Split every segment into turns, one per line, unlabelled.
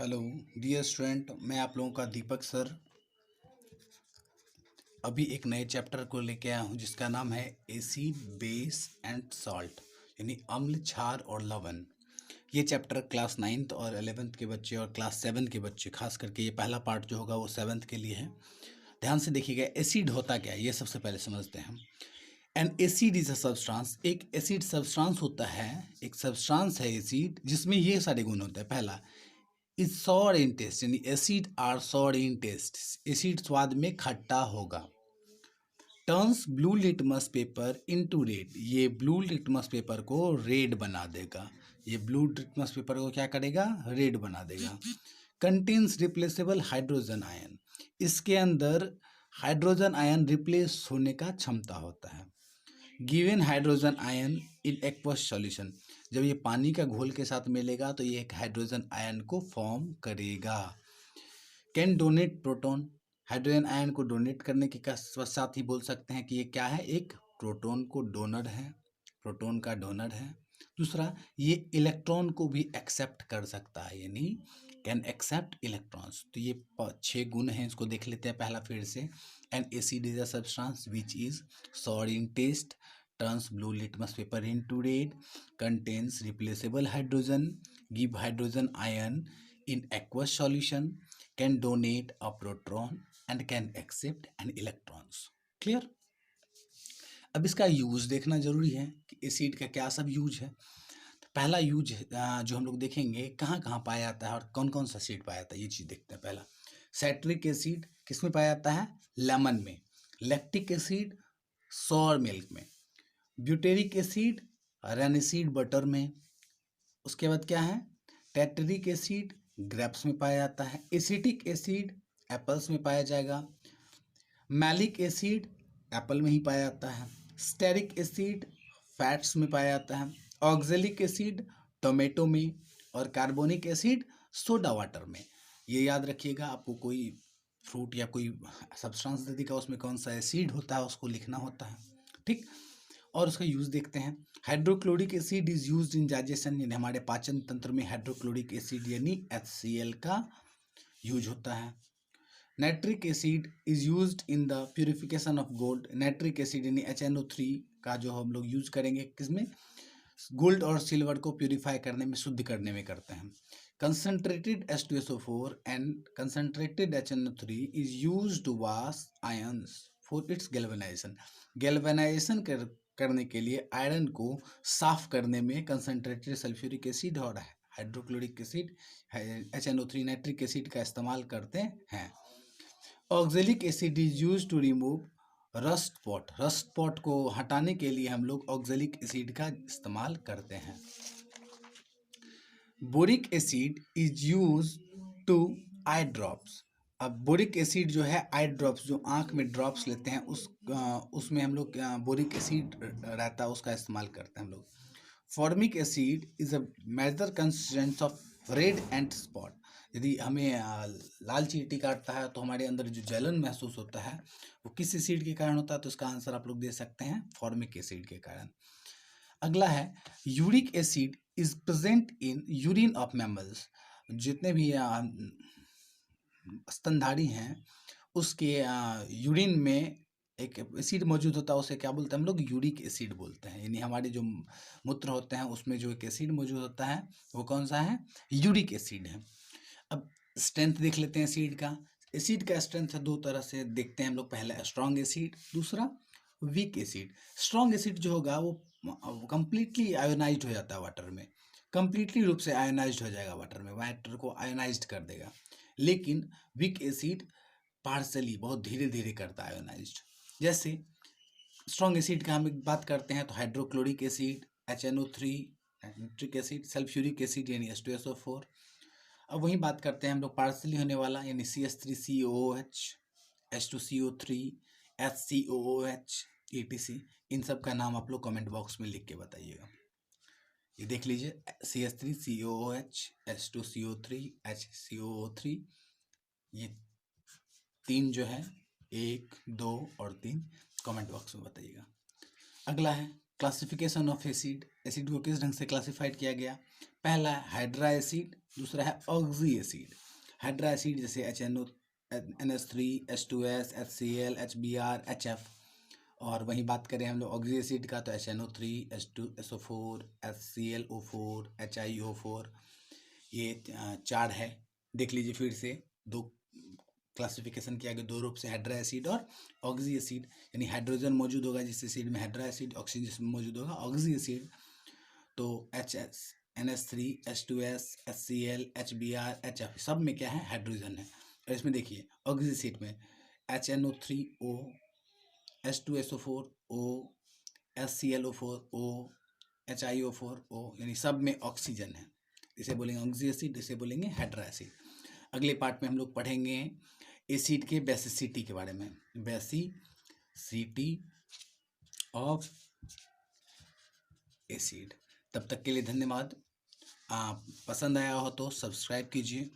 Hello dear student, मैं आप लोगों का दीपक सर अभी एक नए चैप्टर को लेके आया हूँ जिसका नाम है एसिड बेस एंड सॉल्ट, यानी अम्ल, क्षार और लवण। ये चैप्टर क्लास 9th और 11th के बच्चे और क्लास 7 के बच्चे, खास करके ये पहला पार्ट जो होगा वो 7th के लिए है। ध्यान से देखिएगा, एसिड होता क्या है ये सबसे पहले समझते हैं हम। N acid is a substance. एक एसिड सब्सटेंस होता है, एक सब्सटेंस है एसिड जिसमें ये सारे गुण होते हैं। पहला इज सॉर इन टेस्ट, यानी acid are sour in taste, acid स्वाद में खट्टा होगा। Turns blue litmus paper into red, ये ब्लू लिटमस पेपर को रेड बना देगा। ये ब्लू लिटमस पेपर को क्या करेगा? रेड बना देगा। कंटेन्स रिप्लेसेबल हाइड्रोजन आयन, इसके अंदर हाइड्रोजन आयन रिप्लेस होने का क्षमता होता है। Given hydrogen ion in aqueous solution, जब ये पानी का घोल के साथ मिलेगा तो ये एक हाइड्रोजन आयन को फॉर्म करेगा। Can donate proton, hydrogen ion को डोनेट करने के साथ ही बोल सकते हैं कि ये क्या है? एक प्रोटॉन को डोनर है, प्रोटॉन का डोनर है। दूसरा, ये इलेक्ट्रॉन को भी एक्सेप्ट कर सकता है, यानी कैन एक्सेप्ट इलेक्ट्रॉन्स। तो ये 6 गुण हैं, इसको देख लेते हैं पहला फिर से। N acid is a substance which is sour in taste, turns blue litmus paper into red, contains replaceable hydrogen, give hydrogen ion in aqueous solution, can donate a proton and can accept an electrons. Clear? अब इसका use देखना जरूरी है कि acid का क्या सब use है। तो पहला यूज जो हम लोग देखेंगे कहाँ कहाँ पाया जाता है और कौन कौन सा एसिड पाया जाता है, ये चीज देखते हैं। पहला, साइट्रिक एसिड किस में पाया जाता है? लेमन में। लैक्टिक एसिड सॉर मिल्क में। ब्यूटेरिक एसिड रेनिसीड बटर में। उसके बाद क्या है? टेट्रिक एसिड ग्रेप्स में पाया जाता है। एसिटिक एसिड एप्पल्स में पाया जाएगा। मैलिक एसिड एप्पल में ही पाया जाता है। स्टेरिक एसिड फैट्स में पाया जाता है। ऑक्जेलिक एसिड टोमेटो में। और कार्बोनिक एसिड सोडा वाटर में। ये याद रखिएगा, आपको कोई फ्रूट या कोई सब्सटेंस दे देगा उसमें कौन सा एसिड होता है उसको लिखना होता है, ठीक। और उसका यूज देखते हैं। Hydrochloric acid is used in digestion, यानी हमारे पाचन तंत्र में हाइड्रोक्लोरिक एसिड यानी HCl का यूज होता है। Nitric acid is used in the purification of gold. Nitric acid यानी HNO3 का जो हम लोग यूज करेंगे किसमें? गोल्ड और सिल्वर को प्यूरिफाई करने में, शुद्ध करने में करते हैं। Concentrated H2SO4 and concentrated HNO3 is used to wash irons for its galvanization. Galvanization करने के लिए आयरन को साफ करने में कंसंट्रेटेड सल्फ्यूरिक एसिड और hydrochloric acid HNO3 nitric acid का इस्तेमाल करते हैं। Oxalic acid is use to remove rust pot, rust pot को हटाने के लिए हम लोग ऑक्जेलिक एसिड का इस्तेमाल करते हैं। Boric acid is use to eye drops. अब बोरिक एसिड जो है, आई ड्रॉप्स जो आंख में ड्रॉप्स लेते हैं उसमें हम लोग बोरिक एसिड रहता है, उसका इस्तेमाल करते हैं हम लोग। Formic acid is a major consistence of red and spot. यदि हमें लाल चींटी काटता है तो हमारे अंदर जो जलन महसूस होता है वो किस एसिड के कारण होता है? तो इसका आंसर आप लोग दे सकते हैं फॉर्मिक एसिड के कारण। अगला है uric acid is present in urine of mammals. जितने भी स्तनधारी हैं उसके यूरिन में एक एसिड मौजूद होता है, उसे क्या बोलते हैं हम लोग? यूरिक एसिड बोलते हैं। यानी हमारे जो मूत्र होते हैं उसमें जो एक एसिड मौजूद होता है वो कौन सा है? यूरिक एसिड है। अब स्ट्रेंथ देख लेते हैं एसिड का। एसिड का स्ट्रेंथ दो तरह से देखते हैं हम लोग, पहला स्ट्रॉन्ग एसिड, दूसरा वीक एसिड। स्ट्रॉन्ग एसिड जो होगा वो कंप्लीटली आयोनाइज्ड हो जाता है वाटर में, कंप्लीटली रूप से आयोनाइज्ड हो जाएगा वाटर में, वाटर को आयोनाइज्ड कर देगा। लेकिन वीक एसिड पार्सली, बहुत धीरे धीरे करता है आयोनाइज्ड। जैसे स्ट्रॉन्ग एसिड का हम बात करते हैं तो hydrochloric acid, HNO3, nitric acid, sulphuric acid यानी H2SO4। अब वही बात करते हैं हम लोग पार्सली होने वाला, यानी CH3COOH, H2CO3, HCOOH, ETC। इन सब का नाम आप लोग कमेंट बॉक्स में लिख के बताइएगा। ये देख लीजिए, CH3COOH, H2CO3, HCOO3, ये 3 जो है, 1, 2 और 3 कमेंट बॉक्स में बताइएगा। अगला है क्लासिफिकेशन ऑफ एसिड, एसिड को किस ढंग से क्लासिफाइड किया गया। पहला है हाइड्रा एसिड, दूसरा है ऑक्सी एसिड। हाइड्रा एसिड जैसे HNO, NH3, H2S, HCl, HBr, HF। और वहीं बात करें हम लोग ऑक्सी एसिड का तो HNO3, H2SO4, HClO4, HiO4, ये चार है। देख लीजिए फिर से, दो क्लासिफिकेशन किया गया, दो रूप से, हाइड्रा एसिड और ऑक्सी एसिड। यानी हाइड्रोजन मौजूद होगा जिस एसिड में हाइड्रा एसिड, ऑक्सीजन जिसमें मौजूद होगा ऑक्सी एसिड। तो NH3, H2S, HCl, HBr, HF सब में क्या है, हाइड्रोजन है। और इसमें देखिए ऑक्सी एसिड में HNO3O, H2SO4O, HClO4O, HiO4O, यानी सब में ऑक्सीजन है। इसे बोलेंगे ऑक्सी एसिड, इसे बोलेंगे हाइड्रा एसिड। अगले पार्ट में हम लोग पढ़ेंगे एसिड के बेसिसिटी के बारे में, बेसिसिटी ऑफ एसिड। तब तक के लिए धन्यवाद। आप पसंद आया हो तो सब्सक्राइब कीजिए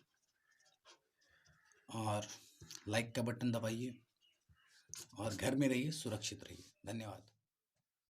और लाइक का बटन दबाइए और घर में रहिए, सुरक्षित रहिए। धन्यवाद।